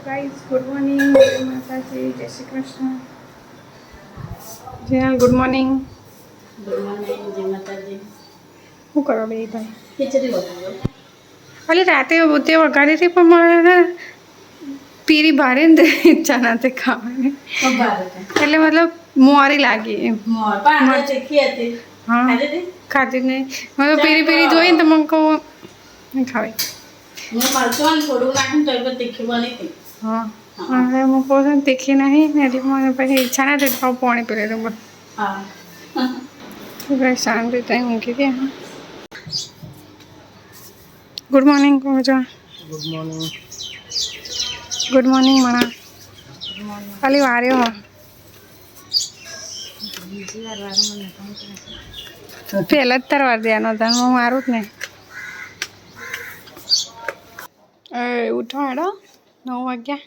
Guys good morning माता जी जय श्री कृष्ण जी हाँ गुड मॉर्निंग जय माता जी। શું કરો બે ભાઈ ખીચડી બનાવ્યો. અલી રાતે તે વગાડી હતી પણ મારે પીરી ભારે ને ઈચ્છા નથી ખાવાની ખબર છે. એટલે મતલબ મોરી લાગી એમ મોર પાણી તીખી હતી. હા ખાધી હતી? ખાતી જ નહીં મને પીરી પીરી જોઈને તો મને કહું નહીં ખાવી હું મરચું અને થોડું નાખીને તો એ તીખી બની હતી. હા મારે હું કહું છું ને તીખી નહીં ને એટલે મને પછી ઈચ્છા નથી ખાવું પાણી પી લીધું બસ હા શાંતિ ત્યાં મૂકી દે ગુડ મોર્નિંગ કહો છો ગુડ મોર્નિંગ મણા ખાલી વાર્યો હો પહેલા જ તાર વાર દેવાનો હતા હું મારું જ ને ઉઠો હેડો 9 વાગ્યા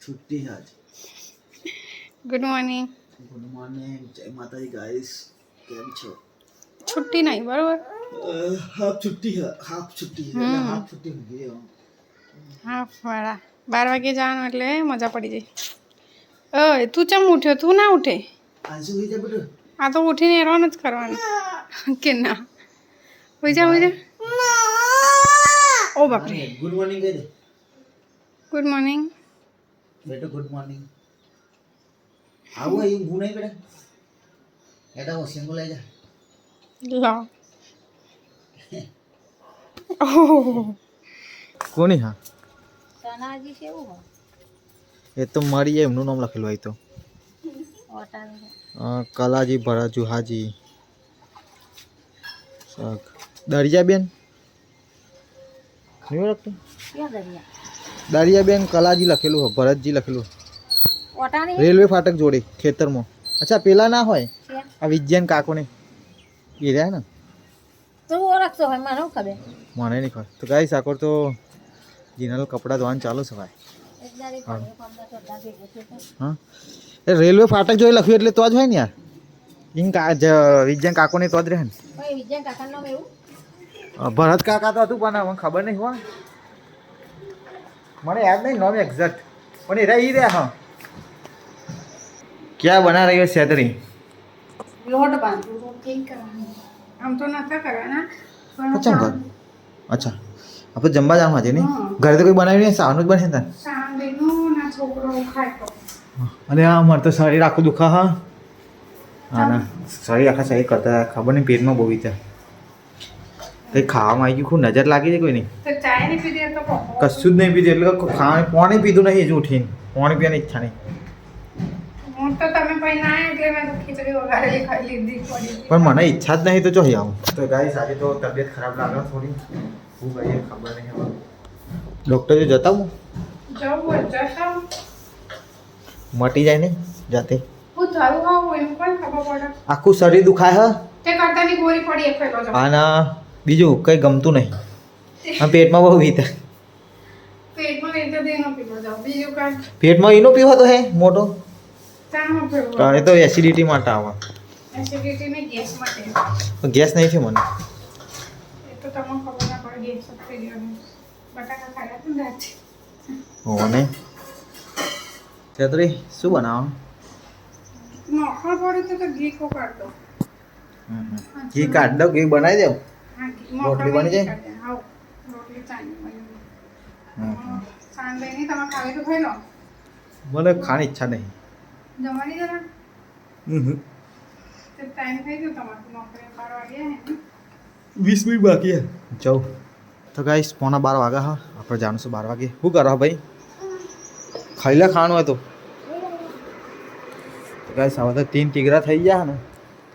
छुट्टी है आज। ગુડ મોર્નિંગ गुड मॉर्निंग जय माता दी गाइस केम छो છુટ્ટી નહીં બરોબર हाफ छुट्टी है हाफ छुट्टी है हाफ छुट्टी हो गई है હા વાળા 12 વાગે જવાનું એટલે મજા પડી જાય ઓય તું ચમ ઉઠ્યો તું ના ઉઠે आज हुई जा बेटा આ તો ઉઠીને હેરાન જ કરવાનું કે ના હોઈ જા ઓ બાપરે गुड मॉर्निंग कह दे ગુડ મોર્નિંગ बेटा गुड मॉर्निंग आओ ये मुंह नहीं बेटा बेटा वो सिंगल ले जा લો ઓહ કોની હા સનાજી કેવું હોય એ તો મારી એમનું નામ લખેલું હોય તો કલાજી ભરાજુ હાજી શાક દરિયાબેન નહીં ઓળખતું ક્યાં દરિયા દરિયાબેન કલાજી લખેલું હોય ભરતજી લખેલું ઓટાની રેલવે ફાટક જોડે ખેતરમાં અચ્છા પેલા ના હોય આ વિજ્ઞાન કાકોને એ રહ્યા ને તું ઓળખતો હોય મને શું ખબર મને નહીં ખબર તો ગાઈ સાકોર તો જીનલ કપડાં ધોવાનું ચાલુ છે ભાઈ હા એ રેલવે ફાટક જોઈ લખ્યું એટલે તો જ હોય ને યાર ઇન વિજ્ઞાન કાકોને તો જ રહે ને વિજય કાકા નામ એવું ભરત કાકા તો હતું પણ મને ખબર નહીં હોય મને યાદ નહીં નામ એક્ઝેક્ટ પણ એ રહી રહ્યા હા ક્યાં બના રહી સેતરી લોટ બાંધવું રોટલી કરવાની આમ તો નતા કરવાના પણ અચ્છા ઘર અચ્છા આપણે જમવા જવા છે નહીં ઘરે તો કોઈ બનાવ્યું નહીં સાનું જ બને ને સાંભળીનું ના છોકરો ખાય તો અને આ મારે તો શરીર આખું દુખા હા હા ના શરીર આખા શરીર કરતા ખબર નહીં પેટમાં બહુ વિચાર કંઈ ખાવામાં આવી ગયું ખૂબ નજર લાગી છે કોઈ નહીં તો ચાય નહીં પીધી તો કશું જ નહીં પીધું એટલે ખાવાનું પાણી પીધું નહીં હજુ ઉઠીને પાણી પીવાની ઈચ્છા નહીં હું તો તમે પછી ના એટલે મેં તો ખીચડી વઘારેલી ખાઈ લીધી પડી પણ મને ઈચ્છા જ નહીં તો જોઈ આવું તો ગાઈસ આજે તો તબિયત ખરાબ લાગે થોડી શું કહીએ ખબર નહીં હવે ડૉક્ટર જો જતા હું જવું જશો મટી જાય ને જાતે હું થયું હોઉં એનું પણ ખબર પડે આખું શરીર દુખાય હ તે કરતાની ગોળી પડી એક ફેરો જવા અને બીજું કંઈ ગમતું નહીં આ પેટમાં બહુ વીતા પેટમાં વેચો દેનો પીવો જાવ બીજું કાંઈ પેટમાં એનો પીવો તો હે મોટો ચામાં પીવો એ તો એસિડિટી માટે આવે એસિડિટી ને ગેસ માટે ગેસ નહીં છે મને એ તો તમને ખબર ના પડે ગેસ થઈ ગયો બટાકા ખાયા પણ રાતે હો નહીં તેતરી શું બનાવવાનું નોખર પડે તો ઘી કો કાઢ દો ઘી કાઢ દો ઘી બનાવી દેવ હા રોટલી બની જાય? હા રોટલી ચાની બની સાંજે નહીં તમે ખાવી તો ખાઈ લો મને ખાવાની ઈચ્છા નહીં જમવાની જરા તે ટાઈમ થઈ ગયો તમારું નોકરી 12 વાગ્યા ને 20 મિનિટ બાકી હે જાઉં તો ગાઈસ 11:15 વાગ્યા હા આપણે જાણું છું 12 વાગે શું કરો ભાઈ ખાઈ લે ખાવાનું હોય તો ગાઈસ હવે તો 3 ટીગરા થઈ ગયા ને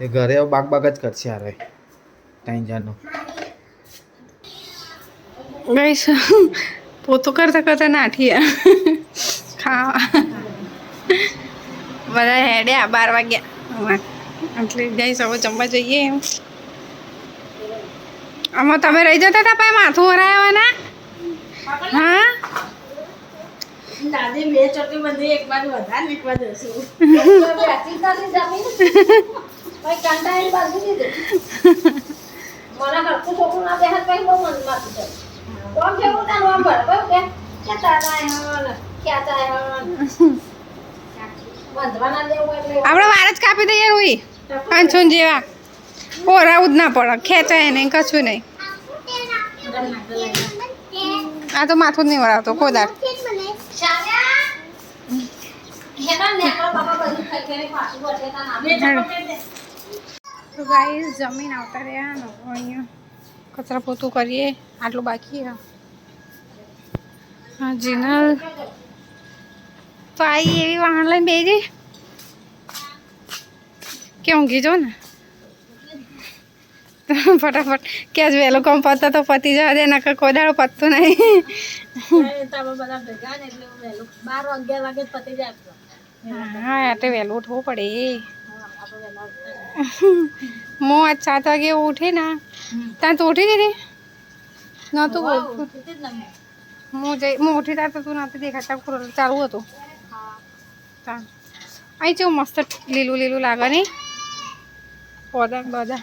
તે ઘરે બાગ બાગ જ કરશે યાર ટાઈમ જાનો ગાઈસ પોતું કરતા કરતા નાઠી ખાવા બધા હેડ્યા 12 વાગ્યા એટલે જઈશ હવે જમવા જઈએ એમ આમાં તમે રહી જતા હતા ભાઈ માથું વરાયવાના હા દાદી બે ચોટી બધી એક બાજુ વધારે ને એક બાજુ હસું બેસી તારી જમીન ભાઈ કંટાળી બાજુ દીધું મને હરખું છોકરું ના બેહાર કઈ બહુ મન માથું છે કોમ જેવું તારું આમ બરાબર કે બંધવાના દેવું એટલે આપણે વાર જ કાપી દઈએ રોઈ પાંચસો જેવા ઓરાવું જ ના પડે ખેંચાય નહીં કશું નહીં આ તો માથું જ નહીં વળાવતો કોદાર તો ગાઈસ જમીન આવતા રહ્યા ને અહીંયા કચરા પોતું કરીએ આટલું બાકી હા જીનલ તો આવી એવી વાહન લઈને બેજી કે ઊંઘી જો ને તો ફટાફટ કે જ વહેલું કામ પતો તો પતી જવા દે નકર કોઈ દાડો પતતું નહીં બધા ભેગા ને એટલે 12-11 વાગે પતી જાય હા એટલે વહેલું ઉઠવું પડે હું આજ 7 વાગે ઉઠી ને ત્યાં તું ઉઠી દીધી નહોતું હું ઉઠી ત્યાં તો તું નહોતી દેખાતા ચાલુ હતું ત્યાં અહીં કેવું મસ્ત લીલું લીલું લાગે નહીં બધા બધા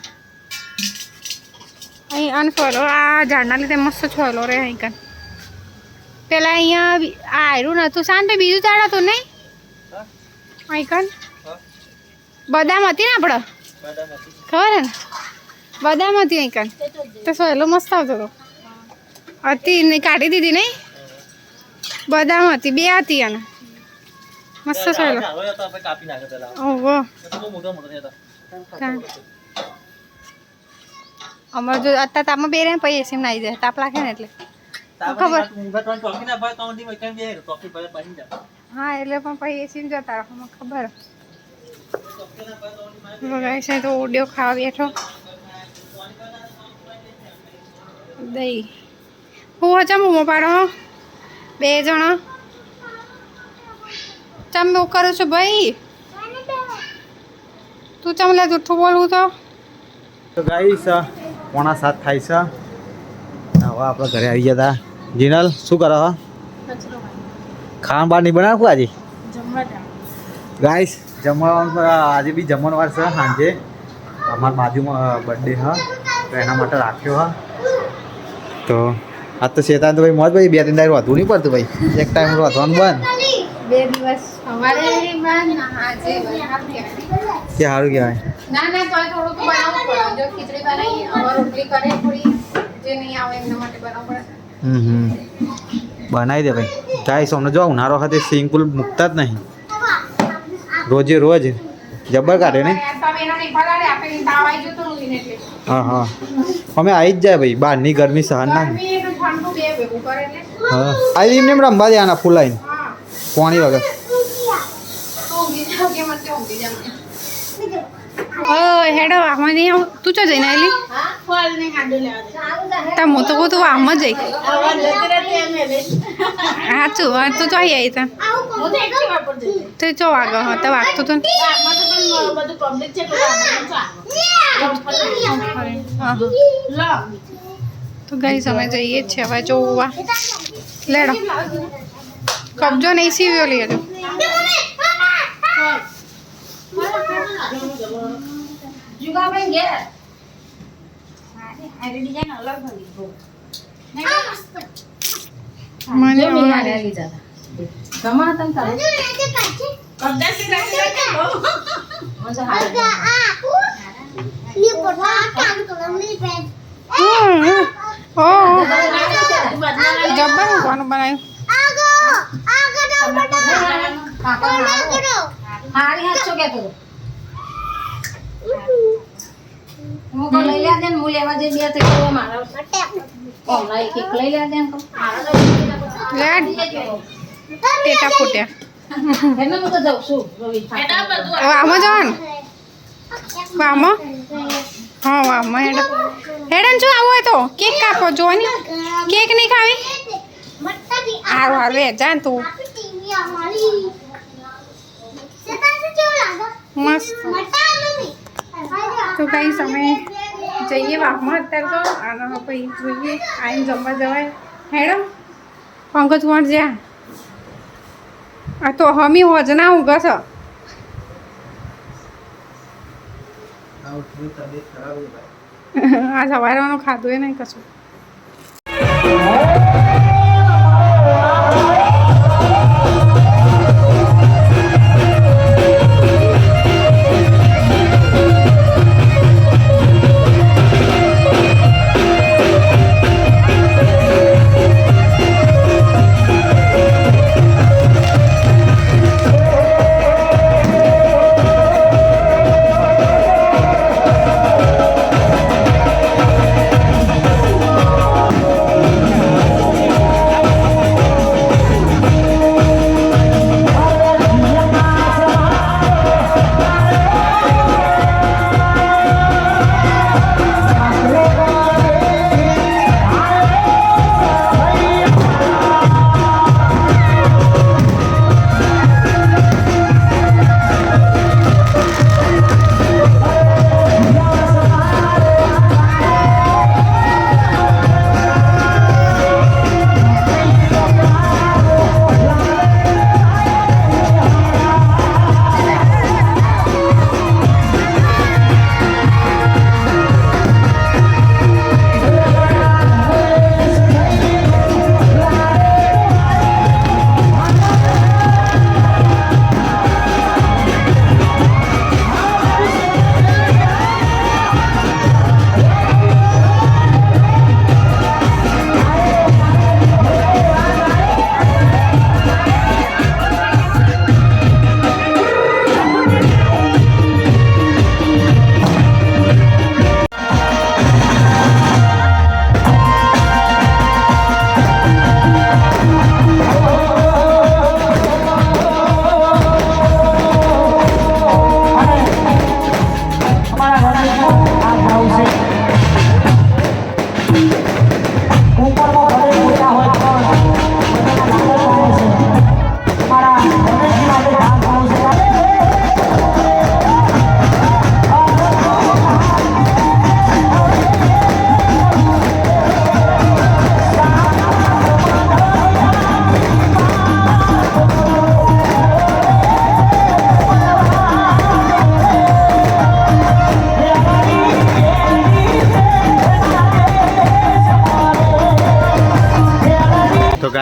અહીં અનફોલો આ ઝાડના લીધે મસ્ત છોયલો રે અહીં કાન પેલા અહીંયા આયરું નહોતું શાંત બીજું ઝાડ હતું નહીં અહીં કાન બદામ હતી ને આપણે ખબર ને બદામ હતી અહીં કાન તો સોયલો મસ્ત આવતો હતો હતી નહીં કાઢી દીધી નહીં બદામ હતી 2 હતી અને મસ્ત સોયલો ઓહો અમારે જો અત્યારે તાપમાં બે રહે પછી એસી નાઈ જાય તાપ લાગે ને એટલે ખબર હા એટલે પણ પછી એસી જતા રહો ખબર બગાય છે તો ઓડિયો ખાવા બેઠો દહીં હું ચમ ઉમો પાડો 2 જણા ચમ એવું કરું છું ભાઈ તું ચમ લે જૂઠું બોલવું તો ગાઈસ 6:45 થાય છે હવે આપણે ઘરે આવી ગયા હતા જીનલ શું કરો હો ખાવાનું બહાર નહીં બનાવું આજે ગાઈસ જમવાનું આજે બી જમણવાર છે સાંજે અમારા બાજુમાં બર્થડે હા તો એના માટે રાખ્યો હા તો આજ તો શેતાન તો ભાઈ મોજ ભાઈ 2-3 દાડે વધુ નહીં પડતું ભાઈ એક ટાઈમ વધવાનું બંધ 2 દિવસ સવારે બંધ આજે કે સારું કહેવાય ના ના તો થોડું તો બનાવવું પડે જો ખીચડી બનાવી હવે રોટલી કરે થોડી જે નહીં આવે એમના માટે બનાવવું પડે બનાવી દે ભાઈ ગાઈસ અમને જો ઉનાળો ખાતે સ્વિમિંગ પુલ મૂકતા જ નહીં રોજે રોજ જબ્બર કાઢે ને હા હા અમે આવી જ જાય ભાઈ બહારની ગરમી સહન ના હા આવી એમને રમવા દે આના ફૂલાઈને પાણી વગર હેડો આમાં નહીં આવું તું ચો જઈને આવેલી તા હું તો કહું તું આમ જ જઈ સાચું વાત તો ચોઈ આવી તા તો ચો વાગો હતા વાગતું હતું તો ગઈ સમય જઈએ જ છે હવે જોવા લેડો કબજો નહીં સીવ્યો લઈ હજુ મને જબ્બર કોનું બનાવ્યું લઈ લે દે હું લેવા જઈ 2 તો મારા હમણાં એક લઈ લે દે ટેટા ફૂટ્યા એટલે હું તો જાઉં છું આમાં જવાનું આમાં હા આમાં હેડ હેડન શું આવું હોય તો કેક કાપો જોવાની કેક નહીં ખાવી સારું સારું એ જાન તું મસ્ત તો કઈ સમય જઈએ વાહમાં અત્યારે તો આના પછી જોઈએ આવીને જમવા જવાય હેડો પંકજ કોણ જ્યાં આ તો હમી હોજ ના ઊંઘે છે આ સવારનું ખાધું એ નહીં કશું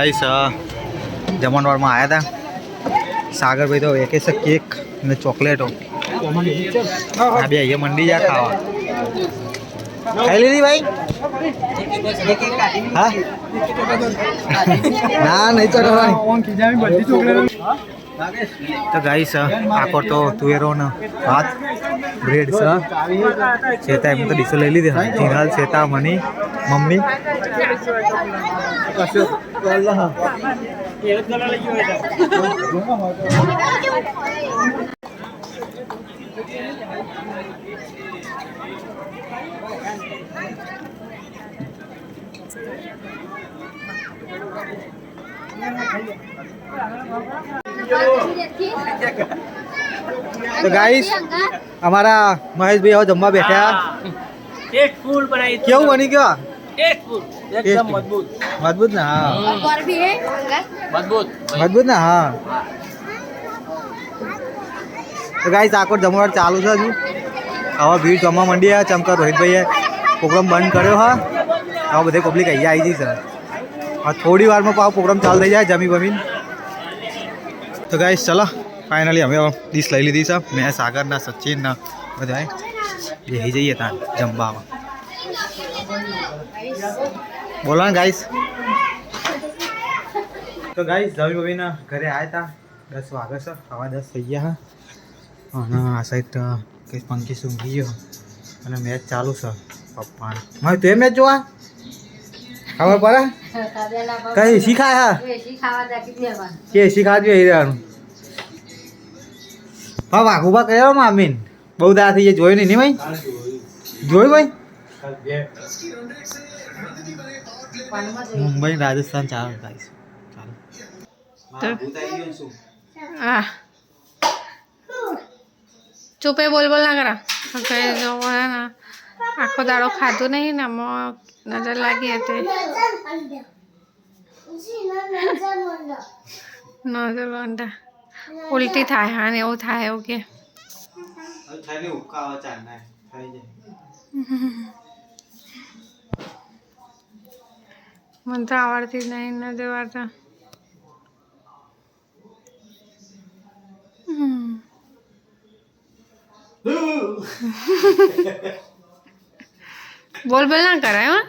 ગાઈસ જમણવારમાં આવ્યા હતા. સાગરભાઈ તો એકે છે કેક અને ચોકલેટો. આ બે અહીંયા મંડી જા ખાવા. ખાઈ લીધી ભાઈ? હા ના નહીં ચડવાની. તો ગાઈસ આખો તો તુવેરો ને ભાત બ્રેડ છે. શેતા એમ તો ડીશો લઈ લીધી. જીનલ શેતા મની મમ્મી તો ગાઈસ અમારા મહેશભાઈ હવે જમવા બેઠા. કેવું બની ગયો? એકદમ મજબૂત ને? હા મજબૂત ને? હા. તો ગાઈસ આખો જમવા ચાલુ છે હજુ. હવે ભીડ જમવા માંડી. ચમકા રોહિતભાઈએ પ્રોગ્રામ બંધ કર્યો. હા હવે બધે પબ્લિક અહીંયા આવી જઈ છે. થોડી વારમાં પાવ પ્રોગ્રામ ચાલુ થઈ જાય જમી બમીને. તો ગાઈસ ચલો ફાઇનલી અમે ડીશ લઈ લીધી છે. મેં સાગરના સચિનના બધા બેસી જઈએ ત્યાં જમવામાં. બોલો ને ગાઈસ. તો ગાઈસ જમી બમીના ઘરે આવ્યા હતા. 10 વાગે છે. સવા 10 થઈ ગયા. અને આ સાઈડ કંઈક પંખી સૂંઘી ગયો અને મેચ ચાલુ છે પપ્પાને. મારે તે મેચ જોવા ખબર પડે કઈ શીખાય? હા કે શીખાડજો એ રહેવાનું. હા વાઘ ઉભા કર્યા મામીન બહુ દાડા થઈ જાય. જોયું નહીં ભાઈ? જોયું ભાઈ? મુંબઈ રાજસ્થાન ચાલો ગાઈસ. હા ચૂપે બોલ બોલ ના કરા. આખો દાડો ખાધું નહીં ને આમાં નજર લાગી હતી. નજર વાંધા ઉલટી થાય. હા ને એવું થાય એવું કે મને તો આવડતી જ નહીં નજર વાંધા. બોલ બોલ ના કરાય. હા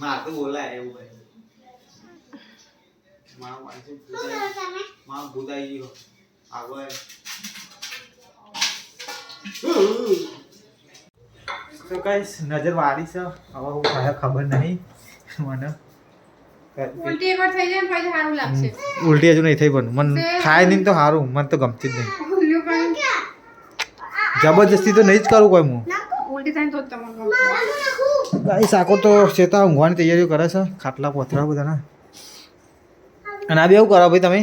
માં તો બોલાય એવું ભાઈ. માં ભૂતાઈ ગયો આગળ. તો ગાઈસ નજર વાળી છે. હવે હું કાંઈ ખબર નહીં મને. ઉલટી એકવાર થઈ જાય ને પછી સારું લાગશે. ઉલટી હજુ નહીં થઈ પણ મને થાય નહીં તો સારું. મને તો ગમતી જ નહીં. જબરજસ્તી તો નહીં જ કરું કોઈ હું. ઉલટી થાય તો તમને ગાઈસ આખો તો ચેતા ઊંઘવાની તૈયારીઓ કરે છે. ખાટલા પોથરા બધાના. અને આ બી એવું કરો ભાઈ તમે?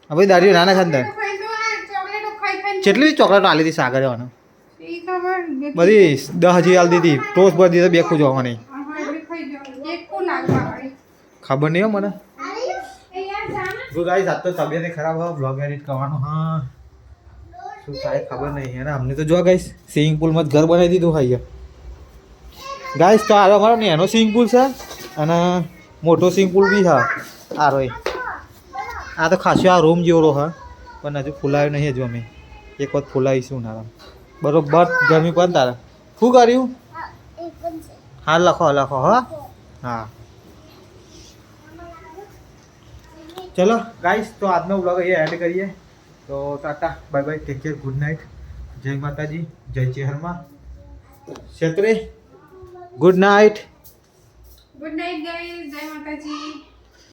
હા ભાઈ દાઢીઓ નાના ખાનદાર. કેટલી ચોકલેટ આલી હતી સાગરે? બધી 10,000 આલી દીધી. ટોસ ભરી દીધા બેખું જોવાની. ખબર નહીં હો મને. ગાઈસ આજ તો તબિયત ખરાબ હોય. બ્લોગ એડિટ કરવાનો. હા શું થાય ખબર નહીં. અને અમને તો જો ગાઈસ સ્વિમિંગ પુલમાં ઘર બનાવી દીધું હોય ગાઈસ. તો આ અમારો નાનો સ્વિમિંગ પુલ છે અને મોટો સ્વિમિંગ પુલ બી હા. આ તો ખાસો આ રૂમ જેવો હા પણ હજુ ફૂલાયું નહીં. હજુ અમે એક વખત ફૂલાવીશું નારામ. બરોબર ગરમી પણ તારે શું કર્યું? હા લખો લખો. હા હા ચલો ગાઈસ તો આજનો બ્લોગ અહીંયા એડ કરીએ. તો Tata bye bye. Take care. Good night. જય માતાજી. જય ચેહરમાં ક્ષેત્રે. Good night. Good night guys. જય માતાજી.